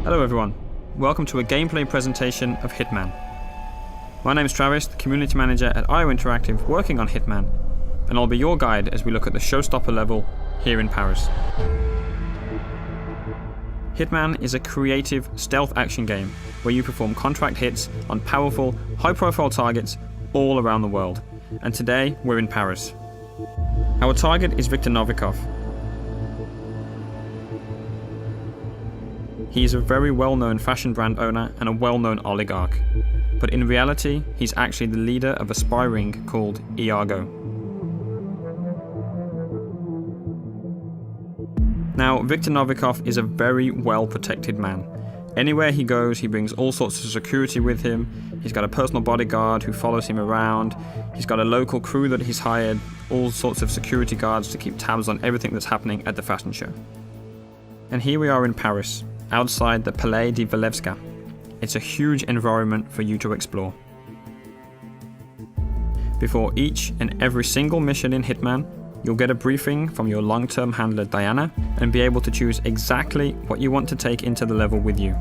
Hello everyone, welcome to a gameplay presentation of Hitman. My name is Travis, the Community Manager at IO Interactive working on Hitman, and I'll be your guide as we look at the showstopper level here in Paris. Hitman is a creative stealth action game where you perform contract hits on powerful, high-profile targets all around the world, and today we're in Paris. Our target is Viktor Novikov. He is a very well-known fashion brand owner and a well-known oligarch, but in reality, he's actually the leader of a spy ring called Iago. Now, Viktor Novikov is a very well-protected man. Anywhere he goes, he brings all sorts of security with him. He's got a personal bodyguard who follows him around. He's got a local crew that he's hired, all sorts of security guards to keep tabs on everything that's happening at the fashion show. And here we are in Paris, outside the Palais de Walewska. It's a huge environment for you to explore. Before each and every single mission in Hitman, you'll get a briefing from your long-term handler Diana and be able to choose exactly what you want to take into the level with you.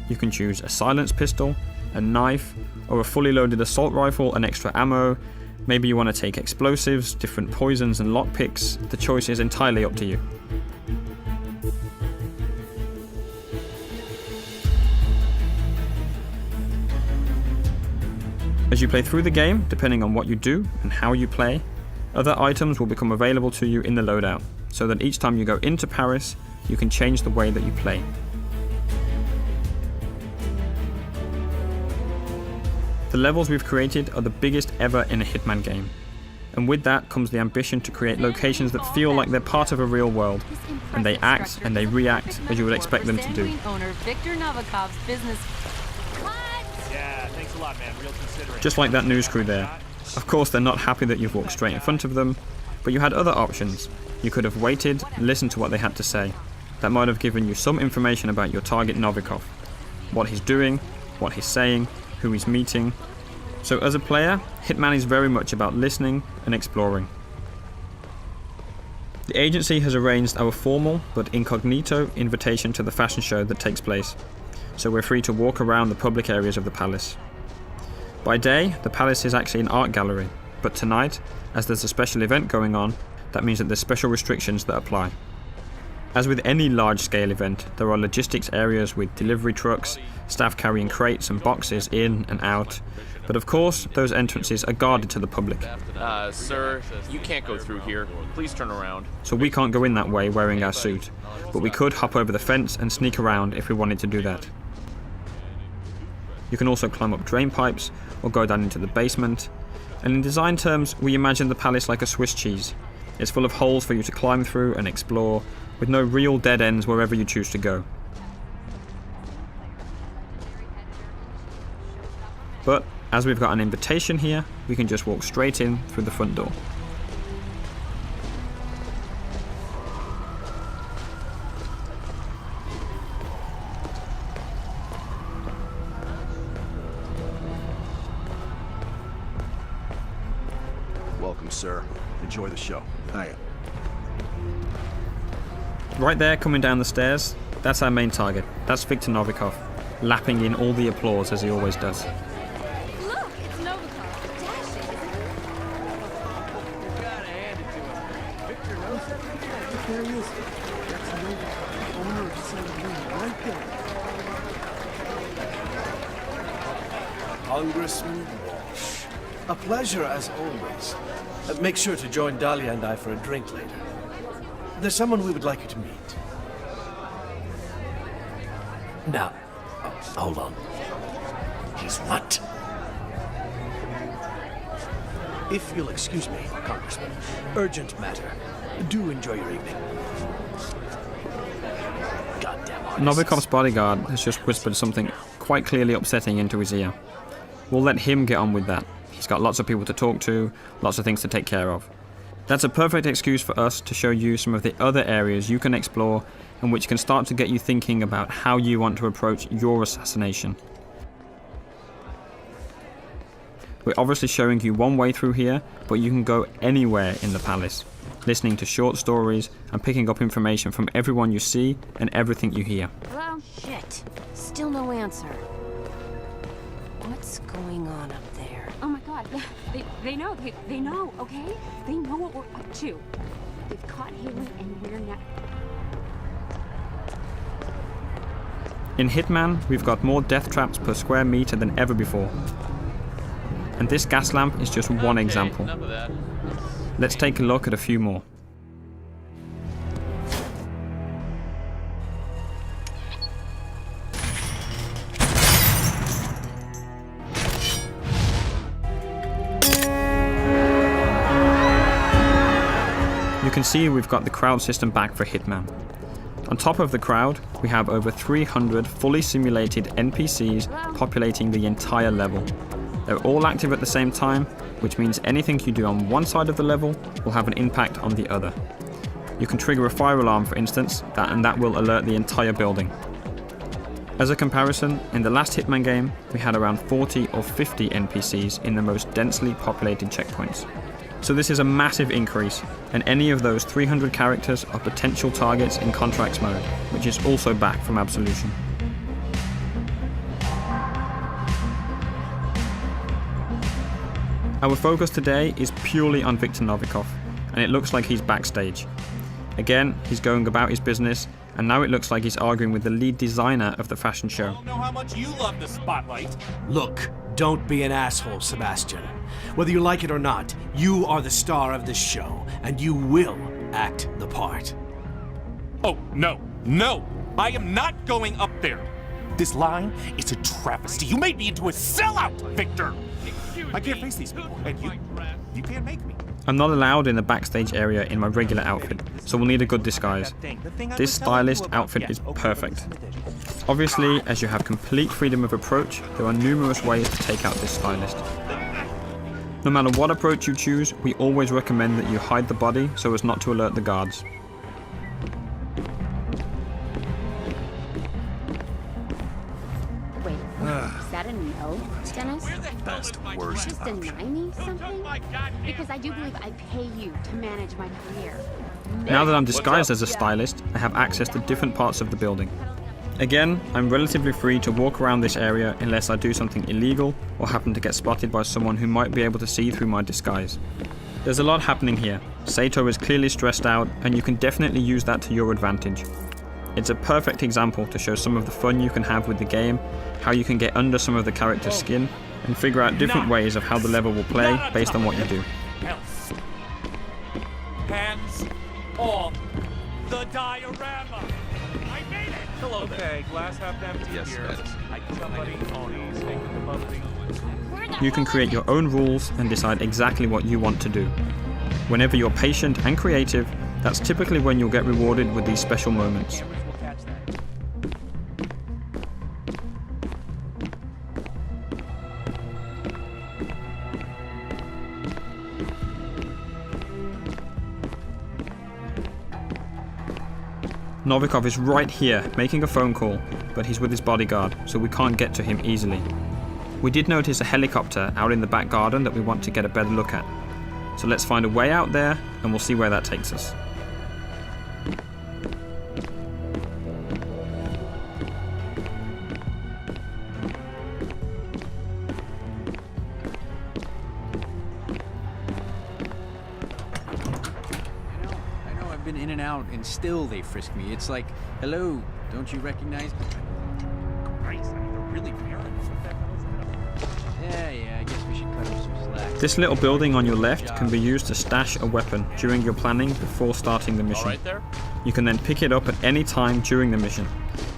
You can choose a silenced pistol, a knife, or a fully loaded assault rifle and extra ammo. Maybe you want to take explosives, different poisons and lockpicks. The choice is entirely up to you. As you play through the game, depending on what you do and how you play, other items will become available to you in the loadout, so that each time you go into Paris, you can change the way that you play. The levels we've created are the biggest ever in a Hitman game, and with that comes the ambition to create locations that feel like they're part of a real world, and they act and they react as you would expect them to do. Just like that news crew there. Of course they're not happy that you've walked straight in front of them, but you had other options. You could have waited, listened to what they had to say. That might have given you some information about your target Novikov. What he's doing, what he's saying, who he's meeting. So as a player, Hitman is very much about listening and exploring. The agency has arranged our formal but incognito invitation to the fashion show that takes place, so we're free to walk around the public areas of the palace. By day, the palace is actually an art gallery, but tonight, as there's a special event going on, that means that there's special restrictions that apply. As with any large-scale event, there are logistics areas with delivery trucks, staff carrying crates and boxes in and out, but of course, those entrances are guarded to the public. Sir, you can't go through here. Please turn around. So we can't go in that way wearing our suit, but we could hop over the fence and sneak around if we wanted to do that. You can also climb up drain pipes or go down into the basement. And in design terms, we imagine the palace like a Swiss cheese. It's full of holes for you to climb through and explore, with no real dead ends wherever you choose to go. But as we've got an invitation here, we can just walk straight in through the front door. Welcome, sir. Enjoy the show. Hiya. Right there, coming down the stairs, that's our main target. That's Viktor Novikov, lapping in all the applause as he always does. Look, it's Novikov. Dashing. You gotta hand it to him. Victor knows it. There he is. That's Novikov, owner of Saint-Louis, right there. Congressman Walsh. A pleasure as always. Make sure to join Dahlia and I for a drink later. There's someone we would like you to meet. Now, hold on. He's what? If you'll excuse me, Congressman. Urgent matter. Do enjoy your evening. Goddamn artists. Novikov's bodyguard has just whispered something quite clearly upsetting into his ear. We'll let him get on with that. He's got lots of people to talk to, lots of things to take care of. That's a perfect excuse for us to show you some of the other areas you can explore and which can start to get you thinking about how you want to approach your assassination. We're obviously showing you one way through here, but you can go anywhere in the palace. listening to short stories, and picking up information from everyone you see and everything you hear. Hello? Shit. Still no answer. What's going on up there? Oh my god, they know, they know, okay? They know what we're up to. They've caught Haley and we're not... In Hitman, we've got more death traps per square meter than ever before. And this gas lamp is just one example. Enough of that. Let's take a look at a few more. You can see we've got the crowd system back for Hitman. On top of the crowd, we have over 300 fully simulated NPCs populating the entire level. They're all active at the same time, which means anything you do on one side of the level will have an impact on the other. You can trigger a fire alarm, for instance, and that will alert the entire building. As a comparison, in the last Hitman game, we had around 40 or 50 NPCs in the most densely populated checkpoints. So this is a massive increase, and any of those 300 characters are potential targets in Contracts mode, which is also back from Absolution. Our focus today is purely on Viktor Novikov, and it looks like he's backstage. Again, he's going about his business, and now it looks like he's arguing with the lead designer of the fashion show. I don't know how much you love the spotlight. Look, don't be an asshole, Sebastian. Whether you like it or not, you are the star of this show, and you will act the part. Oh, no, no! I am not going up there! This line is a travesty. You made me into a sellout, Victor! I can't face these people, and you can't make me. I'm not allowed in the backstage area in my regular outfit, so we'll need a good disguise. This stylist outfit is perfect. Obviously, as you have complete freedom of approach, there are numerous ways to take out this stylist. No matter what approach you choose, we always recommend that you hide the body so as not to alert the guards. Wait, is that a no, Dennis? Best, worst Just deny me something? Because I do believe I pay you to manage my career. Now that I'm disguised as a stylist, I have access to different parts of the building. Again, I'm relatively free to walk around this area unless I do something illegal or happen to get spotted by someone who might be able to see through my disguise. There's a lot happening here. Sato is clearly stressed out, and you can definitely use that to your advantage. It's a perfect example to show some of the fun you can have with the game, how you can get under some of the character's skin, and figure out different ways of how the level will play based on what you do. Hands off the diorama! I made it! Hello there. Okay, glass half empty Yes, here. Dennis. Somebody owns taking the bubbly. You can create your own rules and decide exactly what you want to do. Whenever you're patient and creative, that's typically when you'll get rewarded with these special moments. Cameras will catch that. Novikov is right here, making a phone call, but he's with his bodyguard, so we can't get to him easily. We did notice a helicopter out in the back garden that we want to get a better look at. So let's find a way out there, and we'll see where that takes us. I know, I've been in and out, and still they frisk me. It's like, hello, don't you recognize me? Christ, I mean, they're really parents. What the hell is that? Yeah, I guess we should cut them some slack. This little building on your left can be used to stash a weapon during your planning before starting the All mission. right there? You can then pick it up at any time during the mission,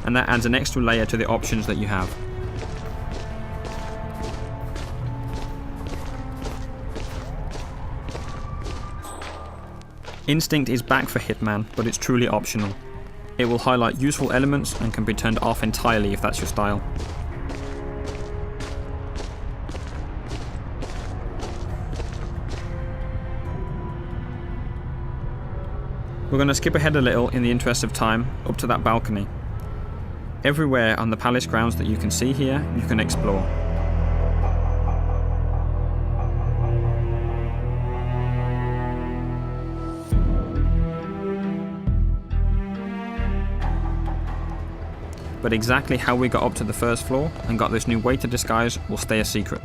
and that adds an extra layer to the options that you have. Instinct is back for Hitman, but it's truly optional. It will highlight useful elements and can be turned off entirely if that's your style. We're going to skip ahead a little in the interest of time, up to that balcony. Everywhere on the palace grounds that you can see here, you can explore. but exactly how we got up to the first floor and got this new waiter disguise will stay a secret.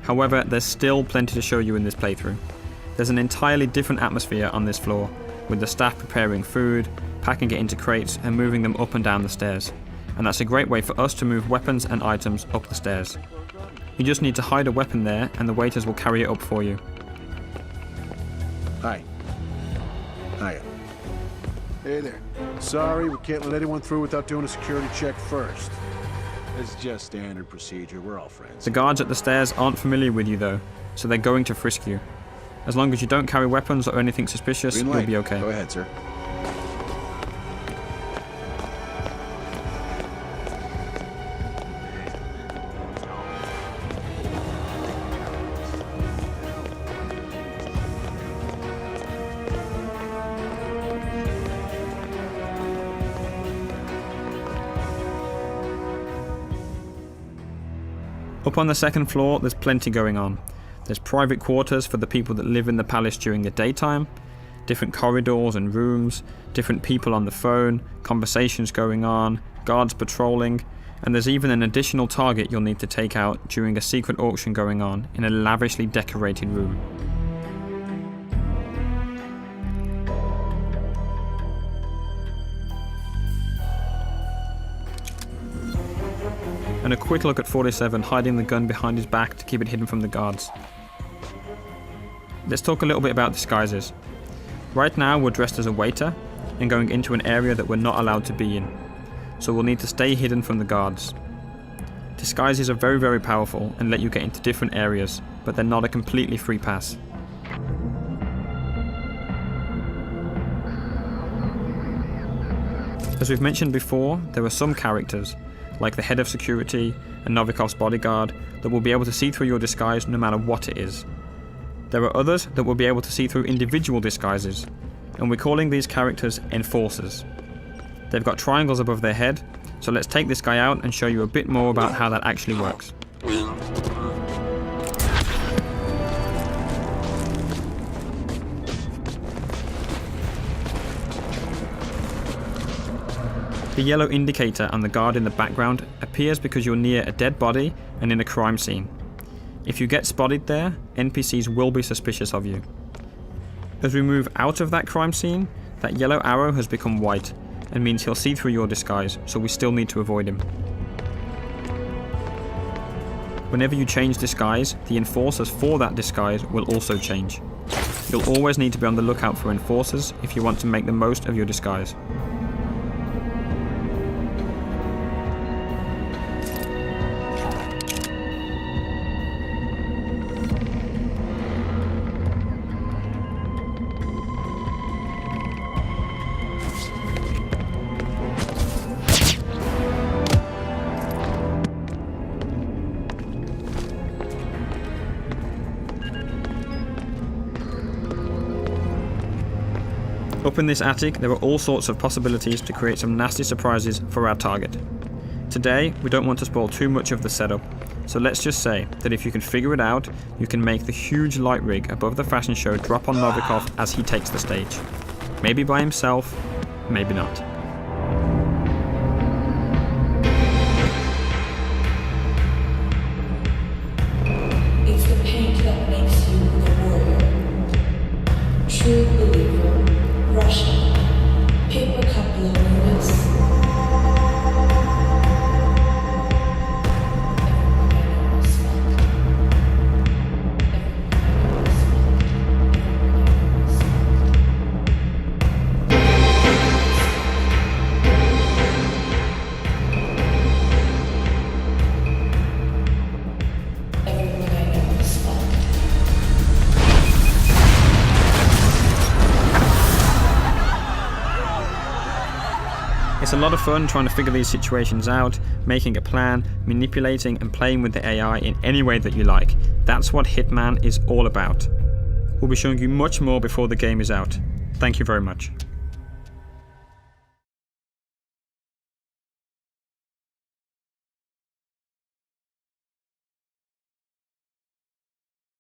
However, there's still plenty to show you in this playthrough. There's an entirely different atmosphere on this floor, with the staff preparing food, packing it into crates and moving them up and down the stairs. And that's a great way for us to move weapons and items up the stairs. You just need to hide a weapon there and the waiters will carry it up for you. Hi. Hiya. Hey there. Sorry, we can't let anyone through without doing a security check first. It's just standard procedure. We're all friends. The guards at the stairs aren't familiar with you though, so they're going to frisk you. As long as you don't carry weapons or anything suspicious, you'll be okay. Go ahead, sir. Up on the second floor, there's plenty going on. There's private quarters for the people that live in the palace during the daytime, different corridors and rooms, different people on the phone, conversations going on, guards patrolling, and there's even an additional target you'll need to take out during a secret auction going on in a lavishly decorated room. And a quick look at 47 hiding the gun behind his back to keep it hidden from the guards. Let's talk a little bit about disguises. Right now we're dressed as a waiter and going into an area that we're not allowed to be in, so we'll need to stay hidden from the guards. Disguises are very, very powerful and let you get into different areas, but they're not a completely free pass. As we've mentioned before, there are some characters, like the head of security and Novikov's bodyguard, that will be able to see through your disguise no matter what it is. There are others that will be able to see through individual disguises, and we're calling these characters enforcers. They've got triangles above their head, so let's take this guy out and show you a bit more about how that actually works. The yellow indicator on the guard in the background appears because you're near a dead body and in a crime scene. If you get spotted there, NPCs will be suspicious of you. As we move out of that crime scene, that yellow arrow has become white and means he'll see through your disguise, so we still need to avoid him. Whenever you change disguise, the enforcers for that disguise will also change. You'll always need to be on the lookout for enforcers if you want to make the most of your disguise. Up in this attic, there are all sorts of possibilities to create some nasty surprises for our target. Today, we don't want to spoil too much of the setup, so let's just say that if you can figure it out, you can make the huge light rig above the fashion show drop on Novikov as he takes the stage. Maybe by himself, maybe not. It's the paint that makes you the warrior. True believer. Russian. Paper cup loneliness. It's a lot of fun trying to figure these situations out, making a plan, manipulating and playing with the AI in any way that you like. That's what Hitman is all about. We'll be showing you much more before the game is out. Thank you very much.